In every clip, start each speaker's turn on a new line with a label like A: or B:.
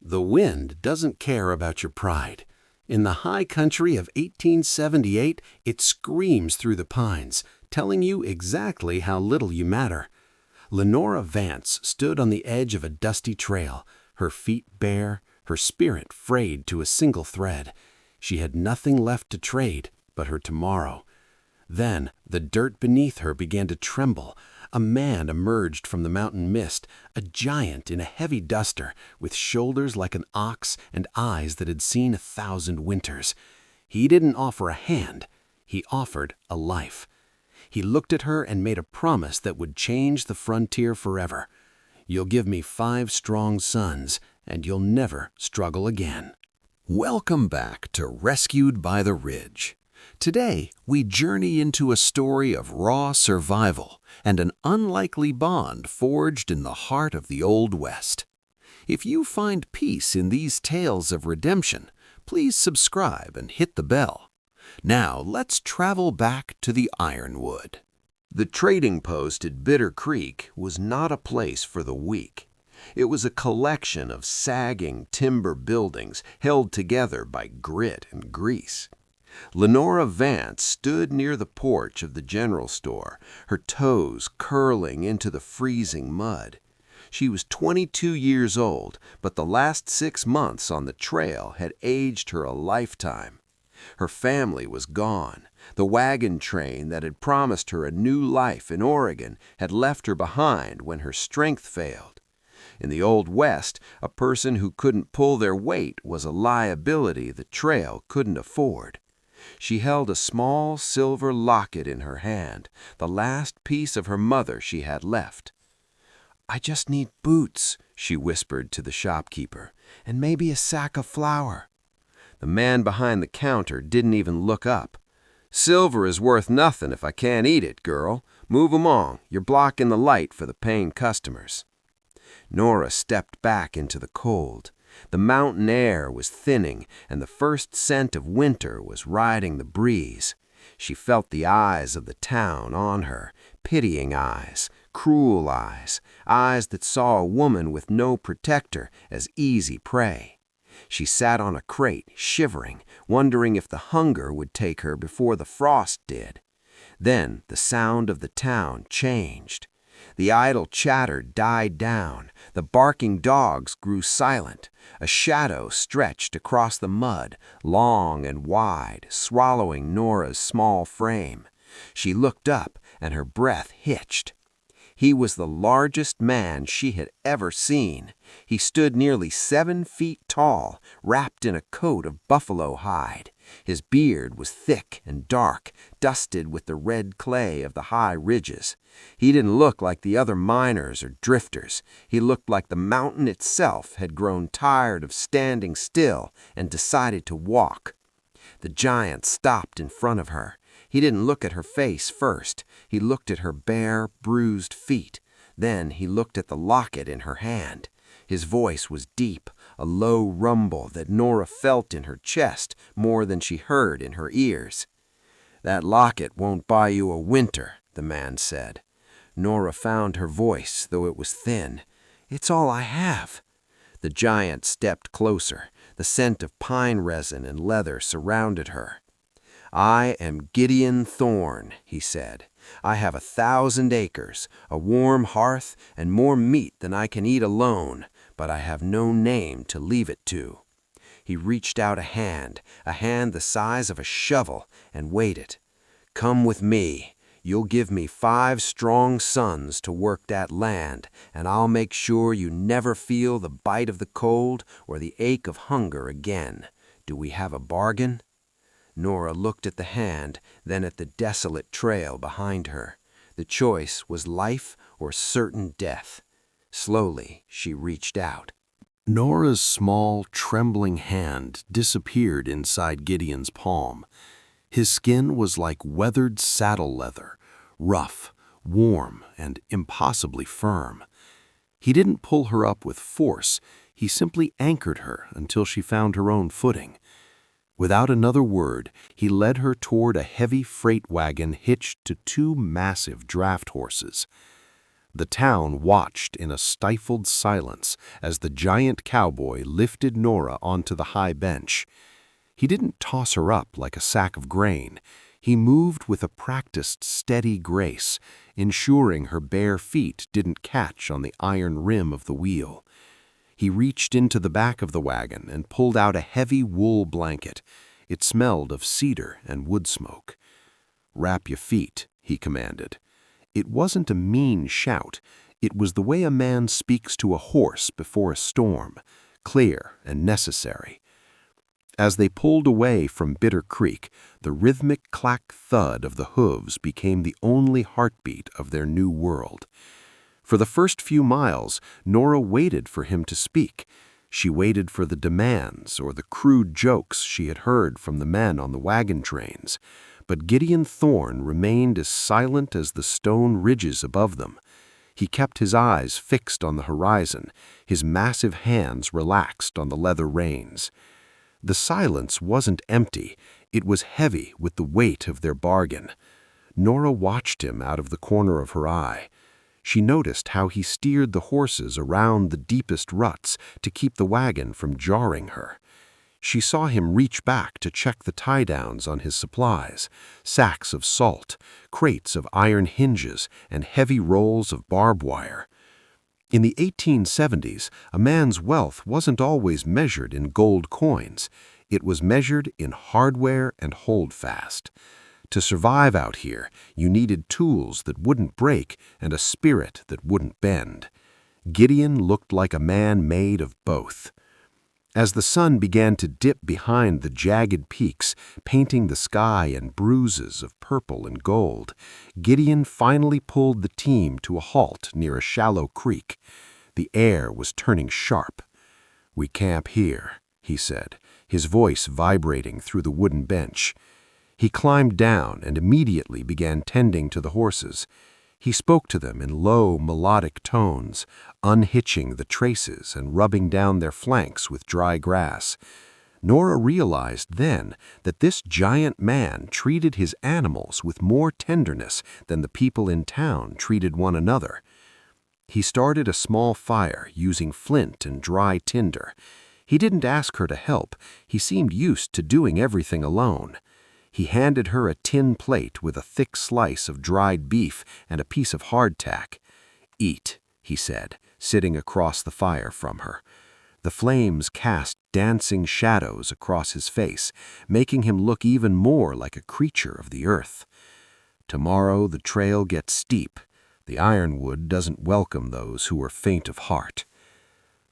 A: The wind doesn't care about your pride. In the high country of 1878, it screams through the pines, telling you exactly how little you matter. Lenora Vance stood on the edge of a dusty trail, her feet bare, her spirit frayed to a single thread. She had nothing left to trade but her tomorrow. Then the dirt beneath her began to tremble. A man emerged from the mountain mist, a giant in a heavy duster, with shoulders like an ox and eyes that had seen 1,000 winters. He didn't offer a hand, he offered a life. He looked at her and made a promise that would change the frontier forever. "You'll give me 5 strong sons, and you'll never struggle again."
B: Welcome back to Rescued by the Ridge. Today, we journey into a story of raw survival and an unlikely bond forged in the heart of the Old West. If you find peace in these tales of redemption, please subscribe and hit the bell. Now, let's travel back to the Ironwood. The trading post at Bitter Creek was not a place for the weak. It was a collection of sagging timber buildings held together by grit and grease. Lenora Vance stood near the porch of the general store, her toes curling into the freezing mud. She was 22 years old, but the last 6 months on the trail had aged her a lifetime. Her family was gone. The wagon train that had promised her a new life in Oregon had left her behind when her strength failed. In the Old West, a person who couldn't pull their weight was a liability the trail couldn't afford. She held a small silver locket in her hand, the last piece of her mother she had left. "I just need boots," she whispered to the shopkeeper, "and maybe a sack of flour." The man behind the counter didn't even look up. "Silver is worth nothing if I can't eat it, girl. Move along. You're blocking the light for the paying customers." Nora stepped back into the cold. The mountain air was thinning, and the first scent of winter was riding the breeze. She felt the eyes of the town on her, pitying eyes, cruel eyes, eyes that saw a woman with no protector as easy prey. She sat on a crate, shivering, wondering if the hunger would take her before the frost did. Then the sound of the town changed. The idle chatter died down. The barking dogs grew silent. A shadow stretched across the mud, long and wide, swallowing Nora's small frame. She looked up, and her breath hitched. He was the largest man she had ever seen. He stood nearly 7 feet tall, wrapped in a coat of buffalo hide. His beard was thick and dark, dusted with the red clay of the high ridges. He didn't look like the other miners or drifters. He looked like the mountain itself had grown tired of standing still and decided to walk. The giant stopped in front of her. He didn't look at her face first. He looked at her bare, bruised feet. Then he looked at the locket in her hand. His voice was deep, a low rumble that Nora felt in her chest more than she heard in her ears. "That locket won't buy you a winter," the man said. Nora found her voice, though it was thin. "It's all I have." The giant stepped closer. The scent of pine resin and leather surrounded her. "I am Gideon Thorne," he said. "I have 1,000 acres, a warm hearth, and more meat than I can eat alone, but I have no name to leave it to." He reached out a hand the size of a shovel, and waited. "Come with me. You'll give me 5 strong sons to work that land, and I'll make sure you never feel the bite of the cold or the ache of hunger again. Do we have a bargain?" Nora looked at the hand, then at the desolate trail behind her. The choice was life or certain death. Slowly, she reached out. Nora's small, trembling hand disappeared inside Gideon's palm. His skin was like weathered saddle leather, rough, warm, and impossibly firm. He didn't pull her up with force. He simply anchored her until she found her own footing. Without another word, he led her toward a heavy freight wagon hitched to 2 massive draft horses. The town watched in a stifled silence as the giant cowboy lifted Nora onto the high bench. He didn't toss her up like a sack of grain. He moved with a practiced, steady grace, ensuring her bare feet didn't catch on the iron rim of the wheel. He reached into the back of the wagon and pulled out a heavy wool blanket. It smelled of cedar and wood smoke. "Wrap your feet," he commanded. It wasn't a mean shout. It was the way a man speaks to a horse before a storm, clear and necessary. As they pulled away from Bitter Creek, the rhythmic clack-thud of the hooves became the only heartbeat of their new world. For the first few miles, Nora waited for him to speak. She waited for the demands or the crude jokes she had heard from the men on the wagon trains. But Gideon Thorne remained as silent as the stone ridges above them. He kept his eyes fixed on the horizon, his massive hands relaxed on the leather reins. The silence wasn't empty, it was heavy with the weight of their bargain. Nora watched him out of the corner of her eye. She noticed how he steered the horses around the deepest ruts to keep the wagon from jarring her. She saw him reach back to check the tie-downs on his supplies, sacks of salt, crates of iron hinges, and heavy rolls of barbed wire. In the 1870s, a man's wealth wasn't always measured in gold coins. It was measured in hardware and holdfast. To survive out here, you needed tools that wouldn't break and a spirit that wouldn't bend. Gideon looked like a man made of both. As the sun began to dip behind the jagged peaks, painting the sky in bruises of purple and gold, Gideon finally pulled the team to a halt near a shallow creek. The air was turning sharp. "We camp here," he said, his voice vibrating through the wooden bench. He climbed down and immediately began tending to the horses. He spoke to them in low, melodic tones, unhitching the traces and rubbing down their flanks with dry grass. Nora realized then that this giant man treated his animals with more tenderness than the people in town treated one another. He started a small fire using flint and dry tinder. He didn't ask her to help. He seemed used to doing everything alone. He handed her a tin plate with a thick slice of dried beef and a piece of hardtack. "Eat," he said, sitting across the fire from her. The flames cast dancing shadows across his face, making him look even more like a creature of the earth. "Tomorrow the trail gets steep. The Ironwood doesn't welcome those who are faint of heart."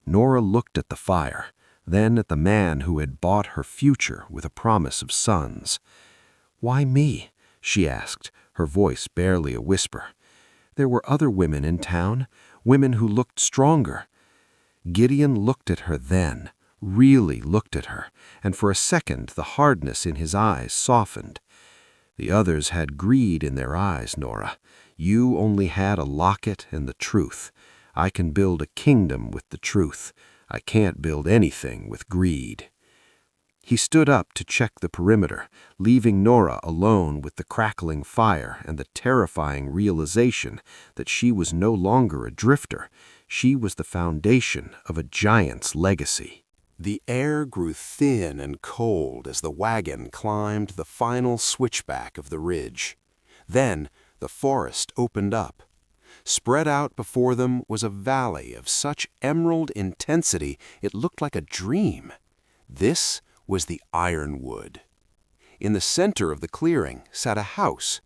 B: Nora looked at the fire, then at the man who had bought her future with a promise of sons. "Why me?" she asked, her voice barely a whisper. There were other women in town, women who looked stronger. Gideon looked at her then, really looked at her, and for a second the hardness in his eyes softened. "The others had greed in their eyes, Nora. You only had a locket and the truth. I can build a kingdom with the truth. I can't build anything with greed." He stood up to check the perimeter, leaving Nora alone with the crackling fire and the terrifying realization that she was no longer a drifter. She was the foundation of a giant's legacy. The air grew thin and cold as the wagon climbed the final switchback of the ridge. Then the forest opened up. Spread out before them was a valley of such emerald intensity it looked like a dream. This was the Ironwood. In the center of the clearing sat a house,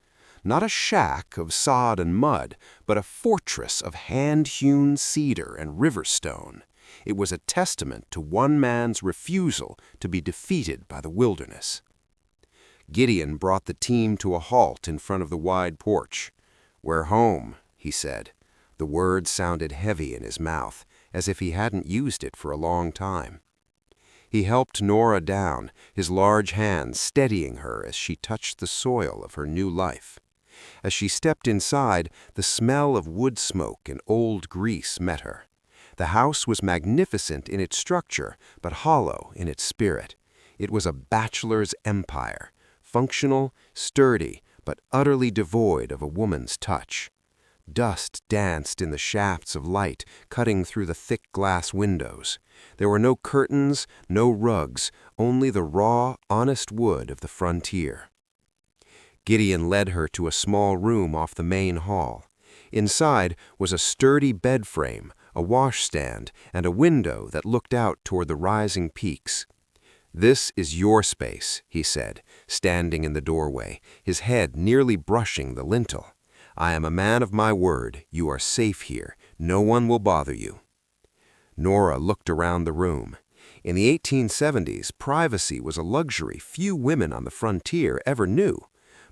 B: not a shack of sod and mud, but a fortress of hand-hewn cedar and river stone. It was a testament to one man's refusal to be defeated by the wilderness. Gideon brought the team to a halt in front of the wide porch. "We're home," he said. The word sounded heavy in his mouth, as if he hadn't used it for a long time. He helped Nora down, his large hands steadying her as she touched the soil of her new life. As she stepped inside, the smell of wood smoke and old grease met her. The house was magnificent in its structure, but hollow in its spirit. It was a bachelor's empire, functional, sturdy, but utterly devoid of a woman's touch.
C: Dust danced in the shafts of light, cutting through the thick glass windows. There were no curtains, no rugs, only the raw, honest wood of the frontier. Gideon led her to a small room off the main hall. Inside was a sturdy bed frame, a washstand, and a window that looked out toward the rising peaks. "This is your space," he said, standing in the doorway, his head nearly brushing the lintel. "I am a man of my word. You are safe here. No one will bother you." Nora looked around the room. In the 1870s, privacy was a luxury few women on the frontier ever knew.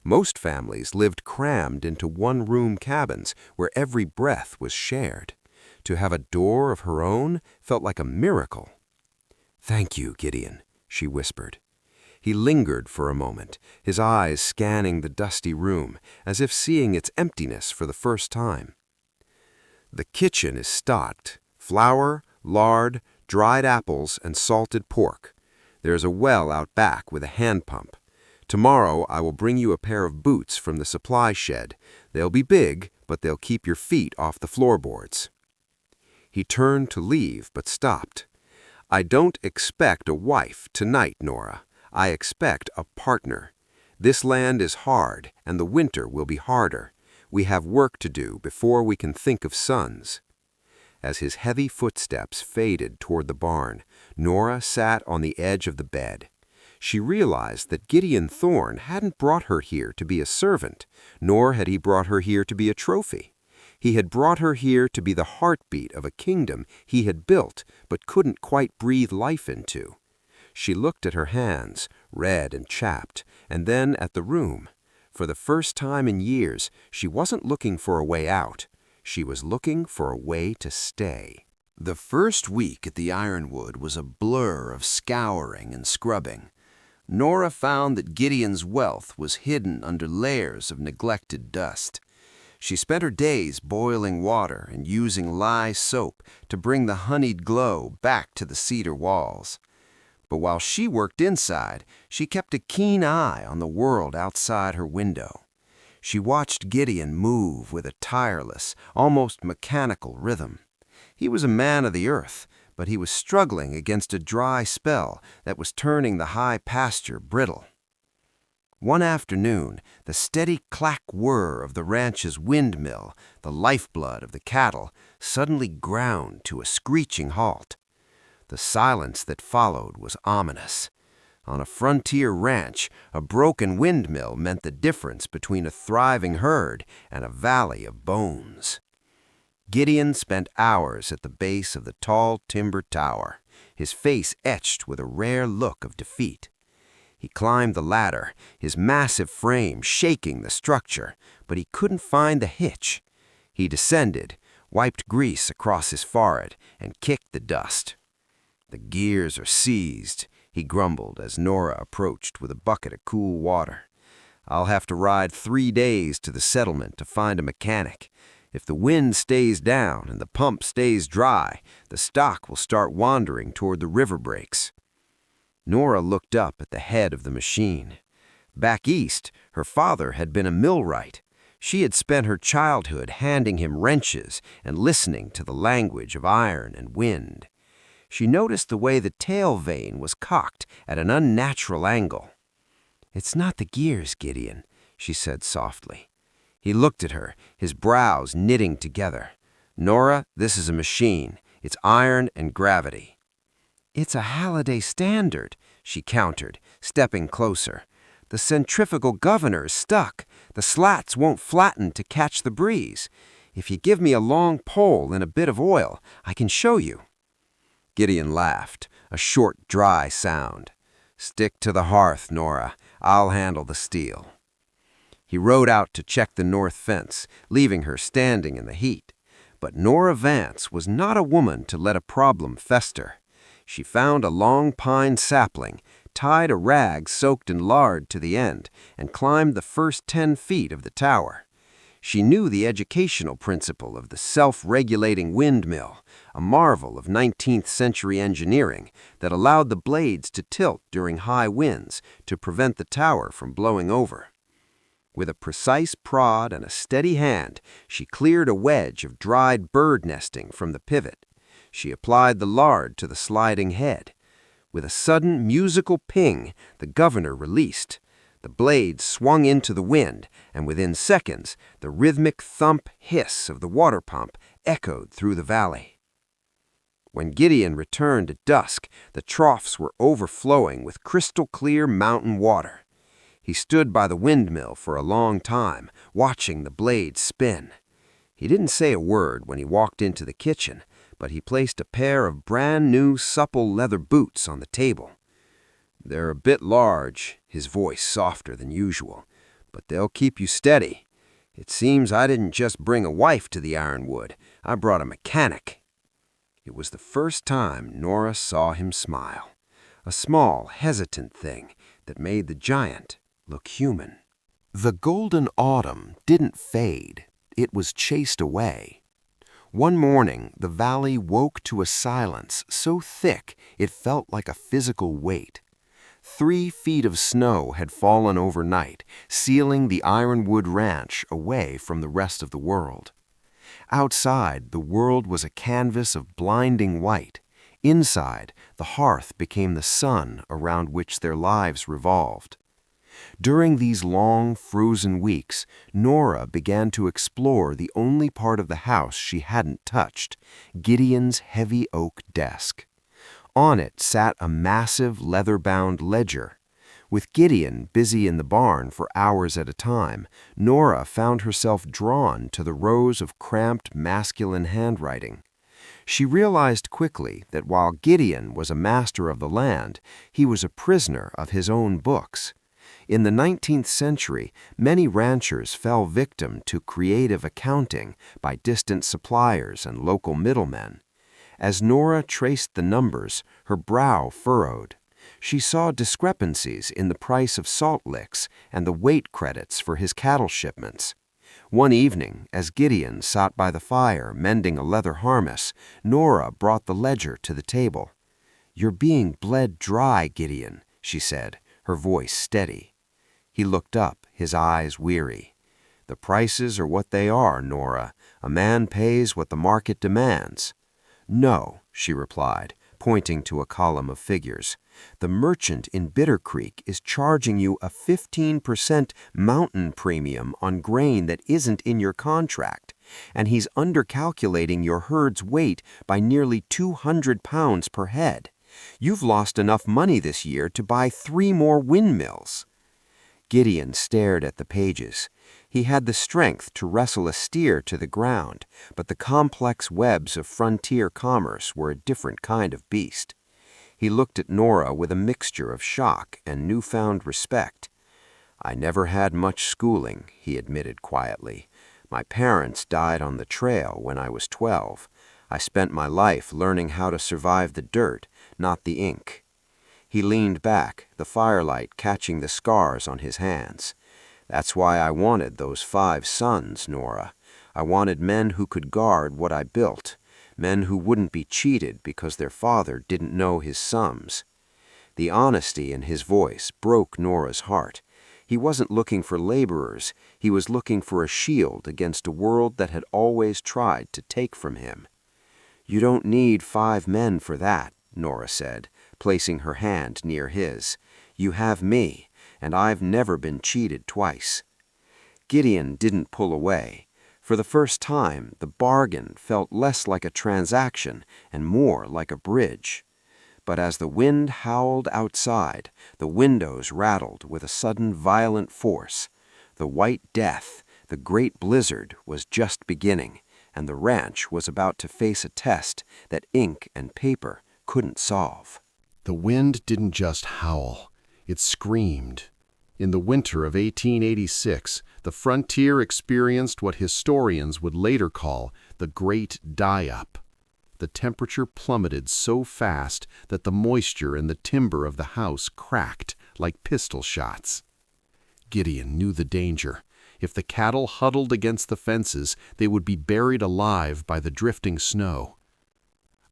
C: Most families lived crammed into one-room cabins where every breath was shared. To have a door of her own felt like a miracle. "Thank you, Gideon," she whispered. He lingered for a moment, his eyes scanning the dusty room, as if seeing its emptiness for the first time. "The kitchen is stocked. Flour, lard, dried apples, and salted pork. There's a well out back with a hand pump. Tomorrow I will bring you a pair of boots from the supply shed. They'll be big, but they'll keep your feet off the floorboards." He turned to leave, but stopped. "I don't expect a wife tonight, Nora. I expect a partner. This land is hard, and the winter will be harder. We have work to do before we can think of sons." As his heavy footsteps faded toward the barn, Nora sat on the edge of the bed. She realized that Gideon Thorne hadn't brought her here to be a servant, nor had he brought her here to be a trophy. He had brought her here to be the heartbeat of a kingdom he had built but couldn't quite breathe life into. She looked at her hands, red and chapped, and then at the room. For the first time in years, she wasn't looking for a way out. She was looking for a way to stay. The first week at the Ironwood was a blur of scouring and scrubbing. Nora found that Gideon's wealth was hidden under layers of neglected dust. She spent her days boiling water and using lye soap to bring the honeyed glow back to the cedar walls. But while she worked inside, she kept a keen eye on the world outside her window. She watched Gideon move with a tireless, almost mechanical rhythm. He was a man of the earth, but he was struggling against a dry spell that was turning the high pasture brittle. One afternoon, the steady clack-whir of the ranch's windmill, the lifeblood of the cattle, suddenly ground to a screeching halt. The silence that followed was ominous. On a frontier ranch, a broken windmill meant the difference between a thriving herd and a valley of bones. Gideon spent hours at the base of the tall timber tower, his face etched with a rare look of defeat. He climbed the ladder, his massive frame shaking the structure, but he couldn't find the hitch. He descended, wiped grease across his forehead, and kicked the dust. "The gears are seized," he grumbled as Nora approached with a bucket of cool water. "I'll have to ride 3 days to the settlement to find a mechanic. If the wind stays down and the pump stays dry, the stock will start wandering toward the river breaks." Nora looked up at the head of the machine. Back east, her father had been a millwright. She had spent her childhood handing him wrenches and listening to the language of iron and wind. She noticed the way the tail vane was cocked at an unnatural angle. "It's not the gears, Gideon," she said softly. He looked at her, his brows knitting together. "Nora, this is a machine. It's iron and gravity." "It's a Halliday standard," she countered, stepping closer. "The centrifugal governor is stuck. The slats won't flatten to catch the breeze. If you give me a long pole and a bit of oil, I can show you." Gideon laughed, a short, dry sound. "Stick to the hearth, Nora. I'll handle the steel." He rode out to check the north fence, leaving her standing in the heat. But Nora Vance was not a woman to let a problem fester. She found a long pine sapling, tied a rag soaked in lard to the end, and climbed the first 10 feet of the tower. She knew the educational principle of the self-regulating windmill, a marvel of 19th century engineering that allowed the blades to tilt during high winds to prevent the tower from blowing over. With a precise prod and a steady hand, she cleared a wedge of dried bird nesting from the pivot. She applied the lard to the sliding head. With a sudden musical ping, the governor released. The blade swung into the wind, and within seconds, the rhythmic thump hiss of the water pump echoed through the valley. When Gideon returned at dusk, the troughs were overflowing with crystal-clear mountain water. He stood by the windmill for a long time, watching the blade spin. He didn't say a word when he walked into the kitchen, but he placed a pair of brand-new supple leather boots on the table. "They're a bit large," his voice softer than usual, "but they'll keep you steady. It seems I didn't just bring a wife to the Ironwood, I brought a mechanic." It was the first time Nora saw him smile, a small, hesitant thing that made the giant look human.
B: The golden autumn didn't fade, it was chased away. One morning, the valley woke to a silence so thick it felt like a physical weight. 3 feet of snow had fallen overnight, sealing the Ironwood ranch away from the rest of the world. Outside, the world was a canvas of blinding white. Inside, the hearth became the sun around which their lives revolved. During these long, frozen weeks, Nora began to explore the only part of the house she hadn't touched, Gideon's heavy oak desk. On it sat a massive leather-bound ledger. With Gideon busy in the barn for hours at a time, Nora found herself drawn to the rows of cramped masculine handwriting. She realized quickly that while Gideon was a master of the land, he was a prisoner of his own books. In the 19th century, many ranchers fell victim to creative accounting by distant suppliers and local middlemen. As Nora traced the numbers, her brow furrowed. She saw discrepancies in the price of salt licks and the weight credits for his cattle shipments. One evening, as Gideon sat by the fire mending a leather harness, Nora brought the ledger to the table. "You're being bled dry, Gideon," she said, her voice steady. He looked up, his eyes weary. "The prices are what they are, Nora. A man pays what the market demands." "No," she replied, pointing to a column of figures. "The merchant in Bitter Creek is charging you a 15% mountain premium on grain that isn't in your contract, and he's undercalculating your herd's weight by nearly 200 pounds per head. You've lost enough money this year to buy 3 more windmills." Gideon stared at the pages. He had the strength to wrestle a steer to the ground, but the complex webs of frontier commerce were a different kind of beast. He looked at Nora with a mixture of shock and newfound respect. "I never had much schooling," he admitted quietly. "My parents died on the trail when I was 12. I spent my life learning how to survive the dirt, not the ink." He leaned back, the firelight catching the scars on his hands. "That's why I wanted those 5 sons, Nora. I wanted men who could guard what I built, men who wouldn't be cheated because their father didn't know his sums." The honesty in his voice broke Nora's heart. He wasn't looking for laborers, he was looking for a shield against a world that had always tried to take from him. "You don't need 5 men for that," Nora said, placing her hand near his. "You have me, and I've never been cheated twice." Gideon didn't pull away. For the first time, the bargain felt less like a transaction and more like a bridge. But as the wind howled outside, the windows rattled with a sudden violent force. The White Death, the great blizzard, was just beginning, and the ranch was about to face a test that ink and paper couldn't solve.
A: The wind didn't just howl, it screamed. In the winter of 1886, the frontier experienced what historians would later call the Great Die-Up. The temperature plummeted so fast that the moisture in the timber of the house cracked like pistol shots. Gideon knew the danger. If the cattle huddled against the fences, they would be buried alive by the drifting snow.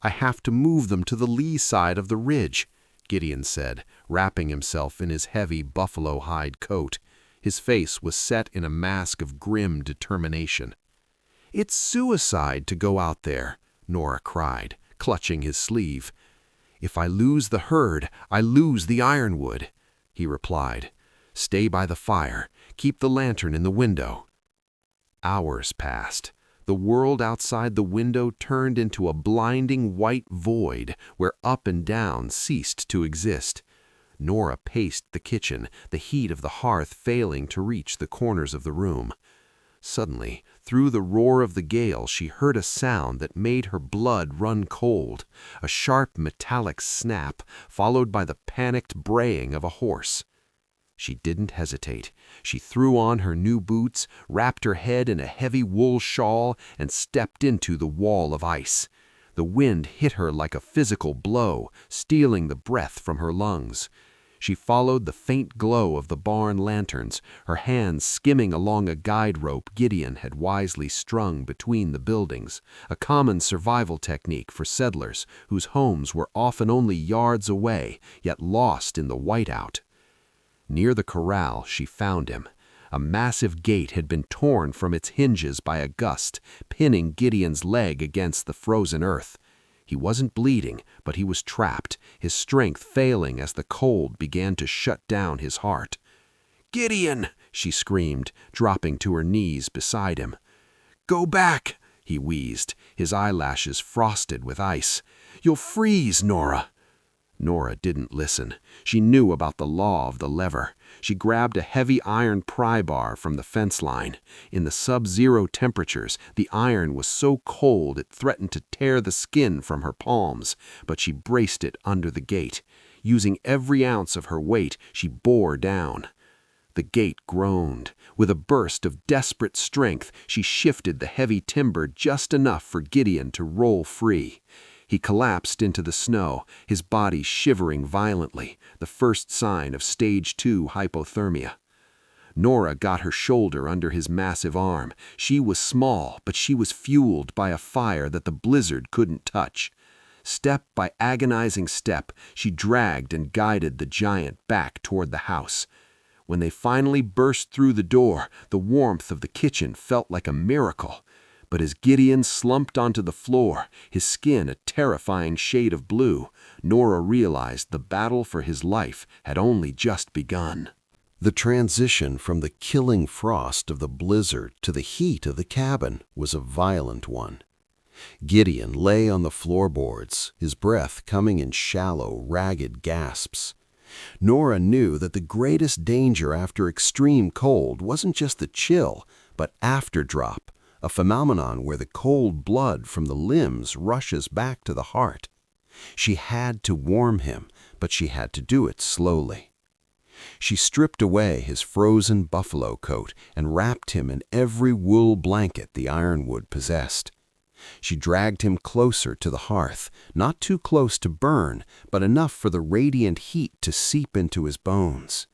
A: "I have to move them to the lee side of the ridge," Gideon said, wrapping himself in his heavy buffalo hide coat.
B: His face was set in a mask of grim determination. "It's suicide to go out there," Nora cried, clutching his sleeve. "If I lose the herd, I lose the Ironwood," he replied. "Stay by the fire. Keep the lantern in the window." Hours passed. The world outside the window turned into a blinding white void where up and down ceased to exist. Nora paced the kitchen, the heat of the hearth failing to reach the corners of the room. Suddenly, through the roar of the gale, she heard a sound that made her blood run cold, a sharp metallic snap, followed by the panicked braying of a horse. She didn't hesitate. She threw on her new boots, wrapped her head in a heavy wool shawl, and stepped into the wall of ice. The wind hit her like a physical blow, stealing the breath from her lungs. She followed the faint glow of the barn lanterns, her hands skimming along a guide rope Gideon had wisely strung between the buildings, a common survival technique for settlers whose homes were often only yards away, yet lost in the whiteout. Near the corral, she found him. A massive gate had been torn from its hinges by a gust, pinning Gideon's leg against the frozen earth. He wasn't bleeding, but he was trapped, his strength failing as the cold began to shut down his heart. "Gideon!" she screamed, dropping to her knees beside him. "Go back!" he wheezed, his eyelashes frosted with ice. "You'll freeze, Nora!" Nora didn't listen. She knew about the law of the lever. She grabbed a heavy iron pry bar from the fence line. In the sub-zero temperatures, the iron was so cold it threatened to tear the skin from her palms, but she braced it under the gate. Using every ounce of her weight, she bore down. The gate groaned. With a burst of desperate strength, she shifted the heavy timber just enough for Gideon to roll free. He collapsed into the snow, his body shivering violently, the first sign of stage 2 hypothermia. Nora got her shoulder under his massive arm. She was small, but she was fueled by a fire that the blizzard couldn't touch. Step by agonizing step, she dragged and guided the giant back toward the house. When they finally burst through the door, the warmth of the kitchen felt like a miracle. But as Gideon slumped onto the floor, his skin a terrifying shade of blue, Nora realized the battle for his life had only just begun.
A: The transition from the killing frost of the blizzard to the heat of the cabin was a violent one. Gideon lay on the floorboards, his breath coming in shallow, ragged gasps. Nora knew that the greatest danger after extreme cold wasn't just the chill, but afterdrop, a phenomenon where the cold blood from the limbs rushes back to the heart. She had to warm him, but she had to do it slowly. She stripped away his frozen buffalo coat and wrapped him in every wool blanket the Ironwood possessed. She dragged him closer to the hearth, not too close to burn, but enough for the radiant heat to seep into his bones.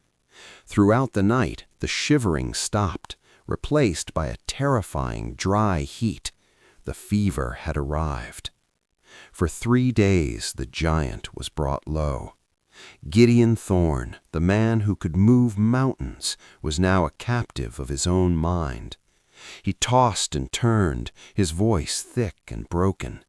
A: Throughout the night, the shivering stopped, replaced by a terrifying dry heat. The fever had arrived. For 3 days the giant was brought low. Gideon Thorne, the man who could move mountains, was now a captive of his own mind. He tossed and turned, his voice thick and broken.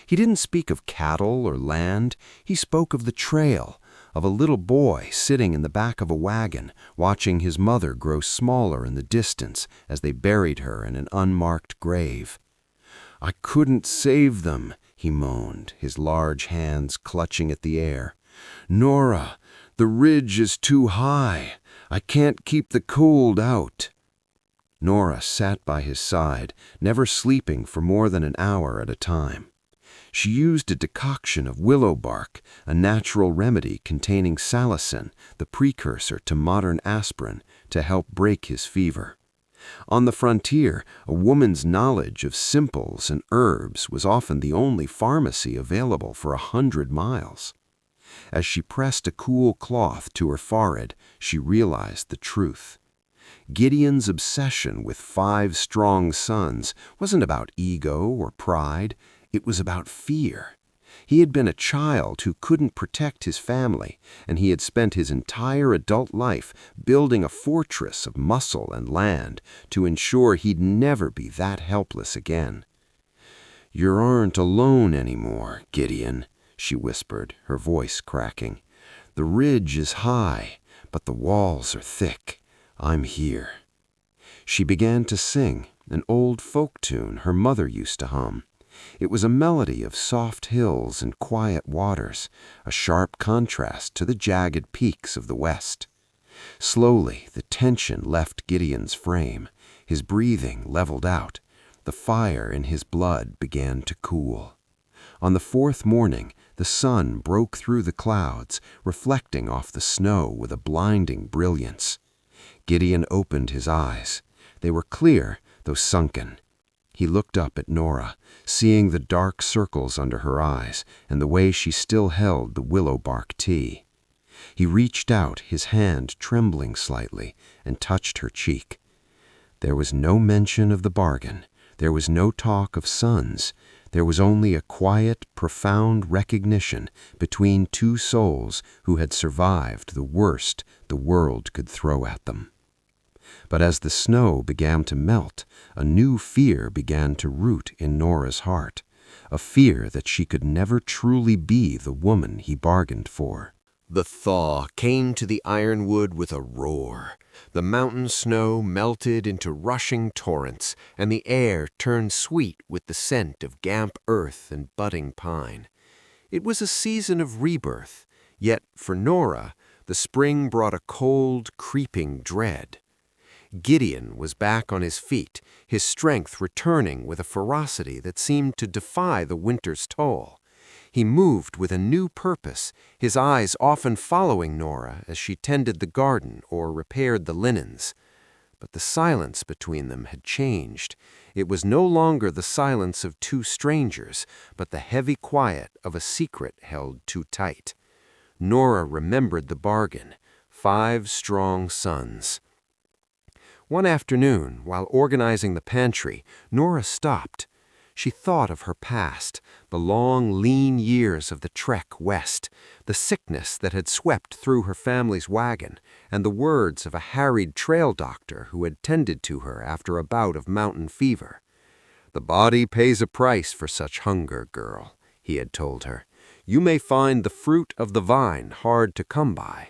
A: He didn't speak of cattle or land. He spoke of the trail, of a little boy sitting in the back of a wagon, watching his mother grow smaller in the distance as they buried her in an unmarked grave. "I couldn't save them," he moaned, his large hands clutching at the air. "Nora, the ridge is too high. I can't keep the cold out." Nora sat by his side, never sleeping for more than an hour at a time. She used a decoction of willow bark, a natural remedy containing salicin, the precursor to modern aspirin, to help break his fever. On the frontier, a woman's knowledge of simples and herbs was often the only pharmacy available for 100 miles. As she pressed a cool cloth to her forehead, she realized the truth. Gideon's obsession with 5 strong sons wasn't about ego or pride. It was about fear.
C: He had been a child who couldn't protect his family, and he had spent his entire adult life building a fortress of muscle and land to ensure he'd never be that helpless again. "You aren't alone anymore, Gideon," she whispered, her voice cracking. "The ridge is high, but the walls are thick. I'm here." She began to sing, an old folk tune her mother used to hum. It was a melody of soft hills and quiet waters, a sharp contrast to the jagged peaks of the west. Slowly, the tension left Gideon's frame. His breathing leveled out. The fire in his blood began to cool. On the fourth morning, the sun broke through the clouds, reflecting off the snow with a blinding brilliance. Gideon opened his eyes. They were clear, though sunken. He looked up at Nora, seeing the dark circles under her eyes and the way she still held the willow bark tea. He reached out, his hand trembling slightly, and touched her cheek. There was no mention of the bargain. There was no talk of sons. There was only a quiet, profound recognition between two souls who had survived the worst the world could throw at them. But as the snow began to melt, a new fear began to root in Nora's heart, a fear that she could never truly be the woman he bargained for.
D: The thaw came to the Ironwood with a roar. The mountain snow melted into rushing torrents, and the air turned sweet with the scent of damp earth and budding pine. It was a season of rebirth, yet for Nora, the spring brought a cold, creeping dread. Gideon was back on his feet, his strength returning with a ferocity that seemed to defy the winter's toll. He moved with a new purpose, his eyes often following Nora as she tended the garden or repaired the linens. But the silence between them had changed. It was no longer the silence of two strangers, but the heavy quiet of a secret held too tight. Nora remembered the bargain: 5 strong sons. One afternoon, while organizing the pantry, Nora stopped. She thought of her past, the long, lean years of the trek west, the sickness that had swept through her family's wagon, and the words of a harried trail doctor who had tended to her after a bout of mountain fever. "The body pays a price for such hunger, girl," he had told her. "You may find the fruit of the vine hard to come by."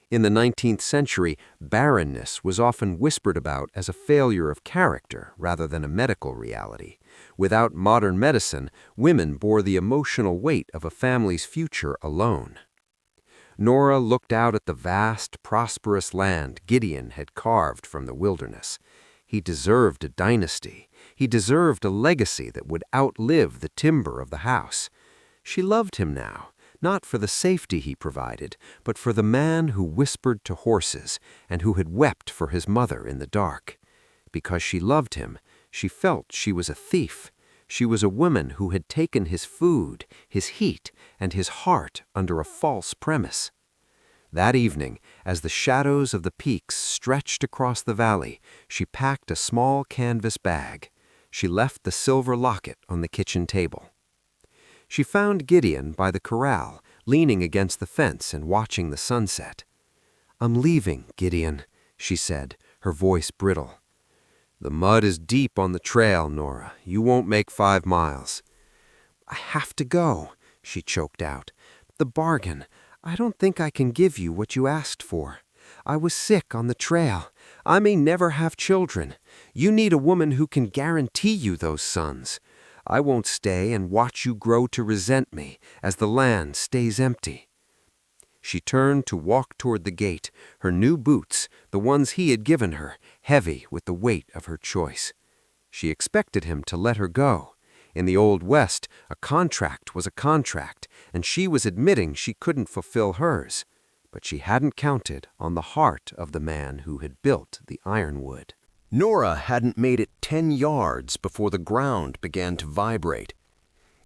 D: In the 19th century, barrenness was often whispered about as a failure of character rather than a medical reality. Without modern medicine, women bore the emotional weight of a family's future alone. Nora looked out at the vast, prosperous land Gideon had carved from the wilderness. He deserved a dynasty. He deserved a legacy that would outlive the timber of the house. She loved him now, not for the safety he provided, but for the man who whispered to horses and who had wept for his mother in the dark. Because she loved him, she felt she was a thief. She was a woman who had taken his food, his heat, and his heart under a false premise. That evening, as the shadows of the peaks stretched across the valley, she packed a small canvas bag. She left the silver locket on the kitchen table. She found Gideon by the corral, leaning against the fence and watching the sunset. "I'm leaving, Gideon," she said, her voice brittle. "The mud is deep on the trail, Nora. You won't make 5 miles. "I have to go," she choked out. "The bargain. I don't think I can give you what you asked for. I was sick on the trail. I may never have children. You need a woman who can guarantee you those sons. I won't stay and watch you grow to resent me as the land stays empty." She turned to walk toward the gate, her new boots, the ones he had given her, heavy with the weight of her choice. She expected him to let her go. In the Old West, a contract was a contract, and she was admitting she couldn't fulfill hers. But she hadn't counted on the heart of the man who had built the Ironwood.
B: Nora hadn't made it 10 yards before the ground began to vibrate.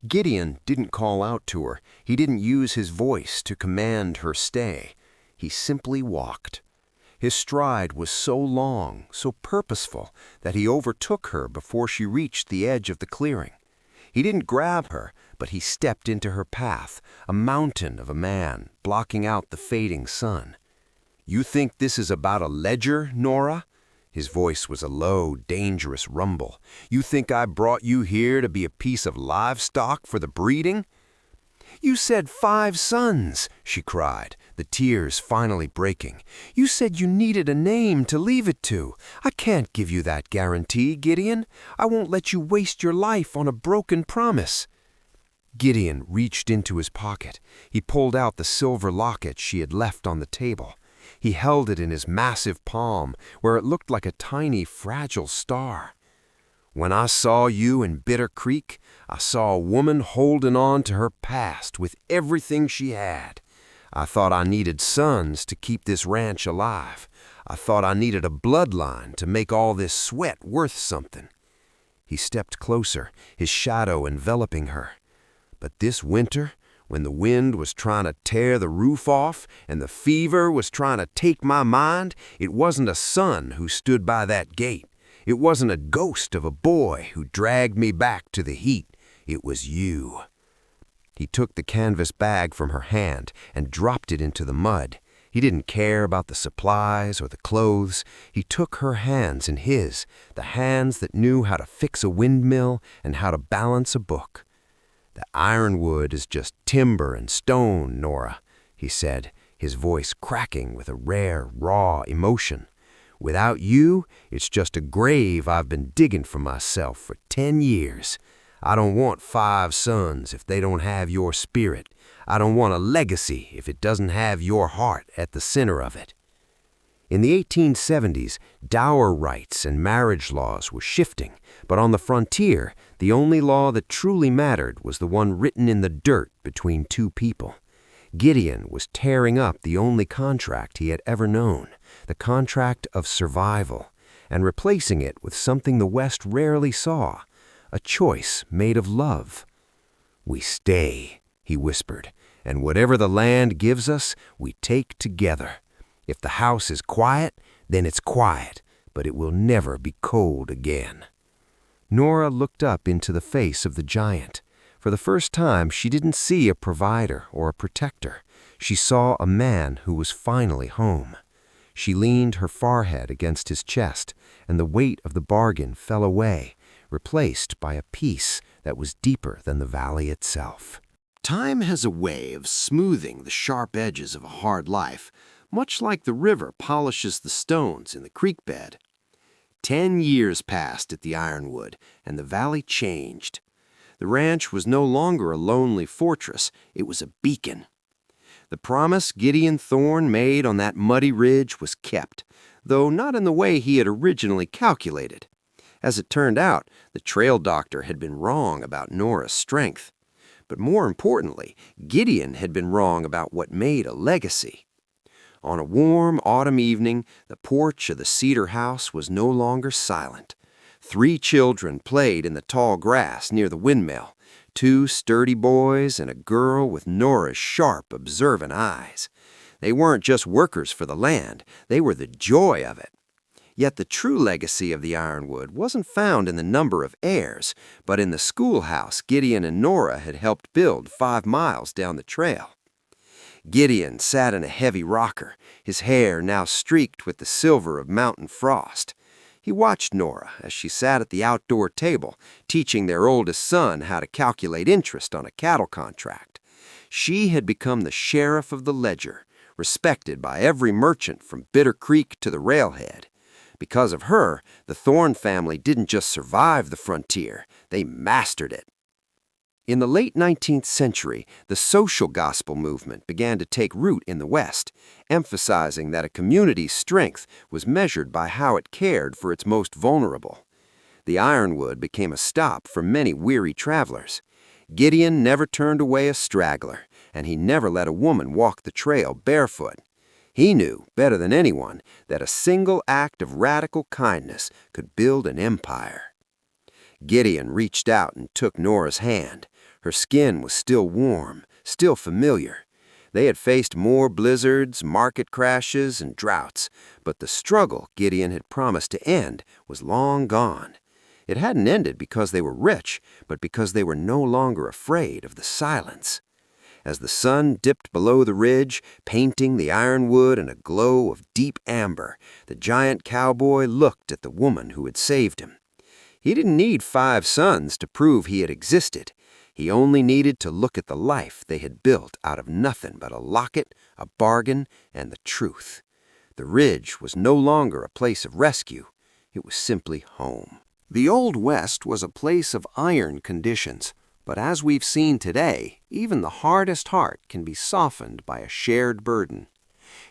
B: Gideon didn't call out to her. He didn't use his voice to command her stay. He simply walked. His stride was so long, so purposeful, that he overtook her before she reached the edge of the clearing.
C: He didn't grab her, but he stepped into her path, a mountain of a man, blocking out the fading sun. "You think this is about a ledger, Nora?" His voice was a low, dangerous rumble. "You think I brought you here to be a piece of livestock for the breeding?" "You said 5 sons," she cried, the tears finally breaking. "You said you needed a name to leave it to. I can't give you that guarantee, Gideon. I won't let you waste your life on a broken promise." Gideon reached into his pocket. He pulled out the silver locket she had left on the table. He held it in his massive palm, where it looked like a tiny, fragile star. "When I saw you in Bitter Creek, I saw a woman holding on to her past with everything she had. I thought I needed sons to keep this ranch alive. I thought I needed a bloodline to make all this sweat worth something." He stepped closer, his shadow enveloping her. "But this winter, when the wind was trying to tear the roof off and the fever was trying to take my mind, it wasn't a son who stood by that gate. It wasn't a ghost of a boy who dragged me back to the heat. It was you." He took the canvas bag from her hand and dropped it into the mud. He didn't care about the supplies or the clothes. He took her hands in his, the hands that knew how to fix a windmill and how to balance a book. "The Ironwood is just timber and stone, Nora," he said, his voice cracking with a rare, raw emotion. "Without you, it's just a grave I've been digging for myself for 10 years. I don't want 5 sons if they don't have your spirit. I don't want a legacy if it doesn't have your heart at the center of it." In the 1870s, dower rights and marriage laws were shifting, but on the frontier, the only law that truly mattered was the one written in the dirt between 2 people. Gideon was tearing up the only contract he had ever known, the contract of survival, and replacing it with something the West rarely saw, a choice made of love. "We stay," he whispered, "and whatever the land gives us, we take together. If the house is quiet, then it's quiet, but it will never be cold again." Nora looked up into the face of the giant. For the first time, she didn't see a provider or a protector. She saw a man who was finally home. She leaned her forehead against his chest, and the weight of the bargain fell away, replaced by a peace that was deeper than the valley itself.
B: Time has a way of smoothing the sharp edges of a hard life, much like the river polishes the stones in the creek bed. 10 years passed at the Ironwood, and the valley changed. The ranch was no longer a lonely fortress, it was a beacon. The promise Gideon Thorne made on that muddy ridge was kept, though not in the way he had originally calculated. As it turned out, the trail doctor had been wrong about Nora's strength. But more importantly, Gideon had been wrong about what made a legacy. On a warm autumn evening, the porch of the cedar house was no longer silent. 3 children played in the tall grass near the windmill, 2 sturdy boys and a girl with Nora's sharp, observant eyes. They weren't just workers for the land, they were the joy of it. Yet the true legacy of the Ironwood wasn't found in the number of heirs, but in the schoolhouse Gideon and Nora had helped build 5 miles down the trail. Gideon sat in a heavy rocker, his hair now streaked with the silver of mountain frost. He watched Nora as she sat at the outdoor table, teaching their oldest son how to calculate interest on a cattle contract. She had become the sheriff of the ledger, respected by every merchant from Bitter Creek to the railhead. Because of her, the Thorne family didn't just survive the frontier, they mastered it. In the late 19th century, the social gospel movement began to take root in the West, emphasizing that a community's strength was measured by how it cared for its most vulnerable. The Ironwood became a stop for many weary travelers. Gideon never turned away a straggler, and he never let a woman walk the trail barefoot. He knew, better than anyone, that a single act of radical kindness could build an empire. Gideon reached out and took Nora's hand. Her skin was still warm, still familiar. They had faced more blizzards, market crashes, and droughts, but the struggle Gideon had promised to end was long gone.
C: It hadn't ended because they were rich, but because they were no longer afraid of the silence. As the sun dipped below the ridge, painting the ironwood in a glow of deep amber, the giant cowboy looked at the woman who had saved him. He didn't need 5 sons to prove he had existed. He only needed to look at the life they had built out of nothing but a locket, a bargain, and the truth. The ridge was no longer a place of rescue. It was simply home.
A: The Old West was a place of iron conditions, but as we've seen today, even the hardest heart can be softened by a shared burden.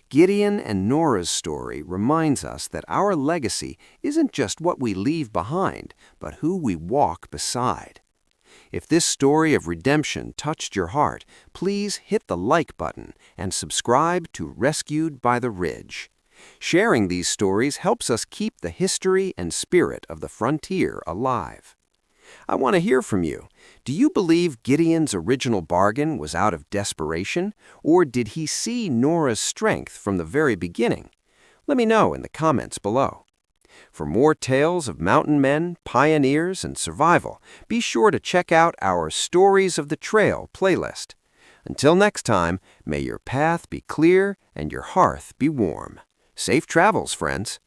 A: Gideon and Nora's story reminds us that our legacy isn't just what we leave behind, but who we walk beside. If this story of redemption touched your heart, please hit the like button and subscribe to Rescued by the Ridge. Sharing these stories helps us keep the history and spirit of the frontier alive. I want to hear from you. Do you believe Gideon's original bargain was out of desperation, or did he see Nora's strength from the very beginning? Let me know in the comments below. For more tales of mountain men, pioneers, and survival, be sure to check out our Stories of the Trail playlist. Until next time, may your path be clear and your hearth be warm. Safe travels, friends.